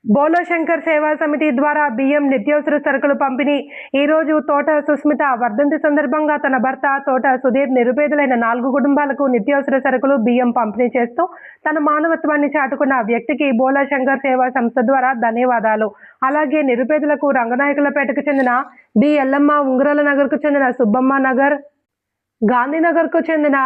బోలోశంకర్ సేవా సమితి ద్వారా బియ్యం నిత్యావసర సరుకులు పంపిణీ. ఈరోజు తోట సుస్మిత వర్ధంతి సందర్భంగా తన భర్త తోట సుధీర్ నిరుపేదలైన 4 కుటుంబాలకు నిత్యావసర సరుకులు బియ్యం పంపిణీ చేస్తూ తన మానవత్వాన్ని చాటుకున్న వ్యక్తికి బోలోశంకర్ సేవా సంస్థ ద్వారా ధన్యవాదాలు. అలాగే నిరుపేదలకు రంగనాయకులపేటకు చెందిన బి ఎల్లమ్మ, ఉంగరాల నగర్కు చెందిన సుబ్బమ్మ నగర్, గాంధీనగర్కు చెందిన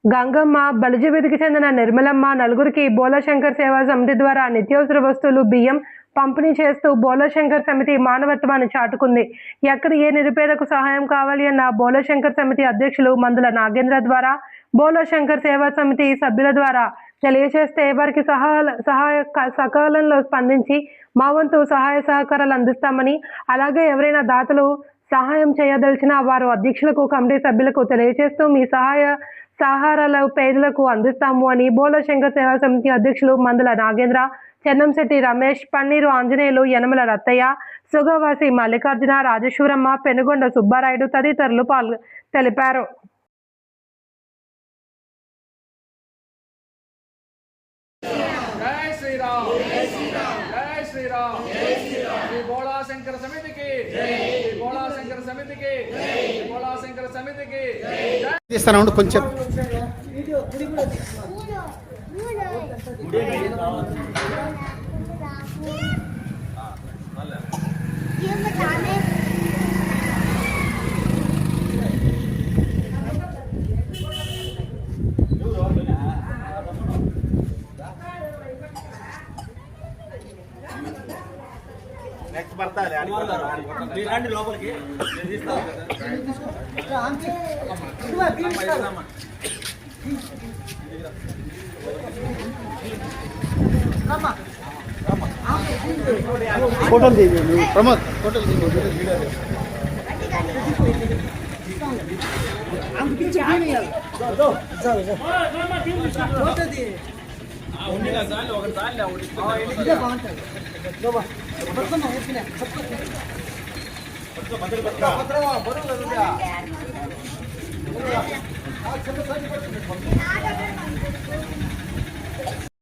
గంగమ్మ, బలిజవీధికి చెందిన నిర్మలమ్మ నలుగురికి బోలోశంకర్ సేవా సమితి ద్వారా నిత్యావసర వస్తువులు బియ్యం పంపిణీ చేస్తూ బోలోశంకర్ సమితి మానవత్వాన్ని చాటుకుంది. ఎక్కడ ఏ నిరుపేదకు సహాయం కావాలి అన్న బోలోశంకర్ సమితి అధ్యక్షులు మందుల నాగేంద్ర ద్వారా బోలోశంకర్ సేవా సమితి సభ్యుల ద్వారా తెలియజేస్తే వారికి సకాలంలో స్పందించి మా వంతు సహాయ సహకారాలు అందిస్తామని, అలాగే ఎవరైనా దాతలు సహాయం చేయదలిచిన వారు అధ్యక్షులకు, కమిటీ సభ్యులకు తెలియజేస్తూ మీ సహారాలు పేదలకు అందిస్తాము అని బోలోశంకర్ సేవా సమితి అధ్యక్షులు మందుల నాగేంద్ర, చెన్నంశెట్టి రమేష్, పన్నీరు ఆంజనేయులు, యనమల రత్తయ్య, సుగవాసి మల్లికార్జున, రాజేశ్వరమ్మ, పెనుగొండ సుబ్బారాయుడు తదితరులు తెలిపారు. జై శ్రీరామ్, జై శ్రీరామ్, శ్రీ బోళాశంకర సమితికి, శ్రీ బోళాశంకర సమితికి, శ్రీ బోళాశంకర సమితికి తీస్తాను కొంచెం. నెక్స్ట్ పడతాది రండి లోపలికి. ఫోటోలు తీయండి ప్రమోద్, ఫోటోలు తీయండి.